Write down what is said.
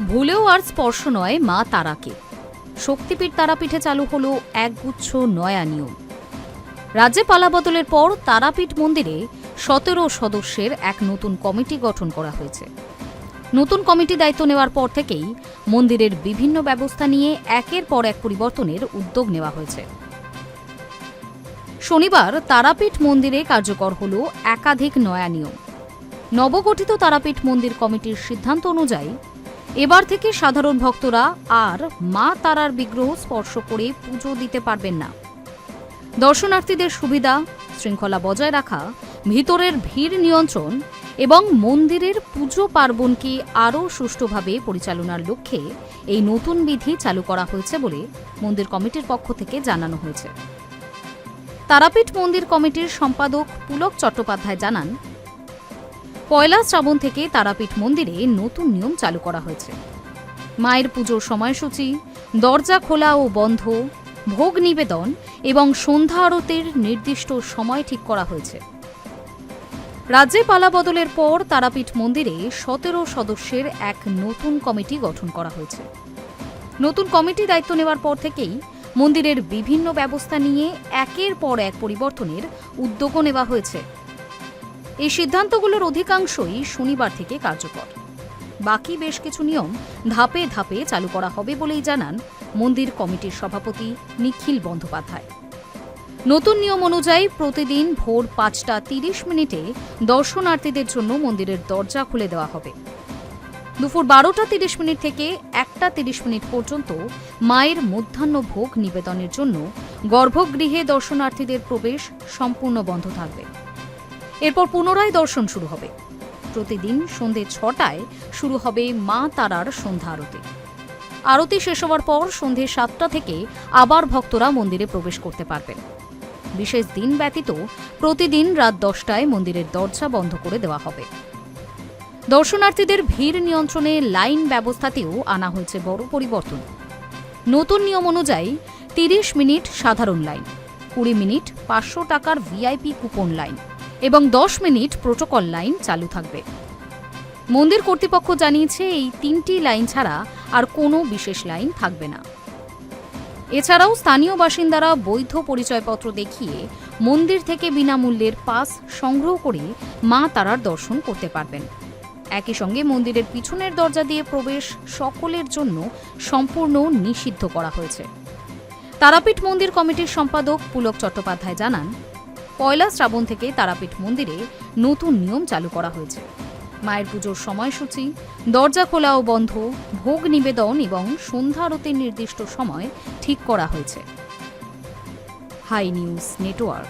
ভুলেও আর স্পর্শ নয় মা তারাকে। শক্তিপীঠ তারাপীঠে চালু হলো একগুচ্ছ নয়া নিয়ম। রাজ্যে পালাবদলের পর তারাপীঠ মন্দিরে 17 সদস্যের এক নতুন কমিটি গঠন করা হয়েছে। নতুন কমিটি দায়িত্ব নেওয়ার পর থেকেই মন্দিরের বিভিন্ন ব্যবস্থা নিয়ে একের পর এক পরিবর্তনের উদ্যোগ নেওয়া হয়েছে। শনিবার তারাপীঠ মন্দিরে কার্যকর হল একাধিক নয়া নিয়ম। নবগঠিত তারাপীঠ মন্দির কমিটির সিদ্ধান্ত অনুযায়ী এবার থেকে সাধারণ ভক্তরা আর মা তারার বিগ্রহ স্পর্শ করে পুজো দিতে পারবেন না। দর্শনার্থীদের সুবিধা, শৃঙ্খলা বজায় রাখা, ভিতরের ভিড় নিয়ন্ত্রণ এবং মন্দিরের পুজো পার্বণকে আরও সুষ্ঠুভাবে পরিচালনার লক্ষ্যে এই নতুন বিধি চালু করা হয়েছে বলে মন্দির কমিটির পক্ষ থেকে জানানো হয়েছে। তারাপীঠ মন্দির কমিটির সম্পাদক পুলক চট্টোপাধ্যায় জানান, পয়লা শ্রাবণ থেকে তারাপীঠ মন্দিরে নতুন নিয়ম চালু করা হয়েছে। মায়ের পুজোর সময়সূচি, দরজা খোলা ও বন্ধ, ভোগ নিবেদন এবং সন্ধ্যা আরতির নির্দিষ্ট সময় ঠিক করা হয়েছে। রাজ্যে পালাবদলের পর তারাপীঠ মন্দিরে 17 সদস্যের এক নতুন কমিটি গঠন করা হয়েছে। নতুন কমিটি দায়িত্ব নেওয়ার পর থেকেই মন্দিরের বিভিন্ন ব্যবস্থা নিয়ে একের পর এক পরিবর্তনের উদ্যোগও নেওয়া হয়েছে। এই সিদ্ধান্তগুলোর অধিকাংশই শনিবার থেকে কার্যকর। বাকি বেশ কিছু নিয়ম ধাপে ধাপে চালু করা হবে বলেই জানান মন্দির কমিটির সভাপতি নিখিল বন্দ্যোপাধ্যায়। নতুন নিয়ম অনুযায়ী প্রতিদিন ভোর 5:30 দর্শনার্থীদের জন্য মন্দিরের দরজা খুলে দেওয়া হবে। দুপুর 12:30 থেকে 1:30 পর্যন্ত মায়ের মধ্যাহ্ন ভোগ নিবেদনের জন্য গর্ভগৃহে দর্শনার্থীদের প্রবেশ সম্পূর্ণ বন্ধ থাকবে। এরপর পুনরায় দর্শন শুরু হবে। প্রতিদিন সন্ধে 6টায় শুরু হবে মা তারার সন্ধ্যা আরতি। আরতি শেষ হওয়ার পর সন্ধে 7টা থেকে আবার ভক্তরা মন্দিরে প্রবেশ করতে পারবেন। বিশেষ দিন ব্যতীত প্রতিদিন রাত 10টায় মন্দিরের দরজা বন্ধ করে দেওয়া হবে। দর্শনার্থীদের ভিড় নিয়ন্ত্রণে লাইন ব্যবস্থাতেও আনা হয়েছে বড় পরিবর্তন। নতুন নিয়ম অনুযায়ী 30 মিনিট সাধারণ লাইন, 20 মিনিট 500 টাকার ভিআইপি কুপন লাইন এবং 10 মিনিট প্রোটোকল লাইন চালু থাকবে। মন্দির কর্তৃপক্ষ জানিয়েছে এই 3টি লাইন ছাড়া আর কোনো বিশেষ লাইন থাকবে না। এছাড়াও স্থানীয় বাসিন্দারা বৈধ পরিচয়পত্র দেখিয়ে মন্দির থেকে বিনামূল্যের পাস সংগ্রহ করে মা তারার দর্শন করতে পারবেন। একই সঙ্গে মন্দিরের পিছনের দরজা দিয়ে প্রবেশ সকলের জন্য সম্পূর্ণ নিষিদ্ধ করা হয়েছে। তারাপীঠ মন্দির কমিটির সম্পাদক পুলক চট্টোপাধ্যায় জানান, পয়লা শ্রাবণ থেকে তারাপীঠ মন্দিরে নতুন নিয়ম চালু করা হয়েছে। মায়ের পুজোর সময়সূচি, দরজা খোলা ও বন্ধ, ভোগ নিবেদন এবং সন্ধ্যা আরতির নির্দিষ্ট সময় ঠিক করা হয়েছে। Hi news network.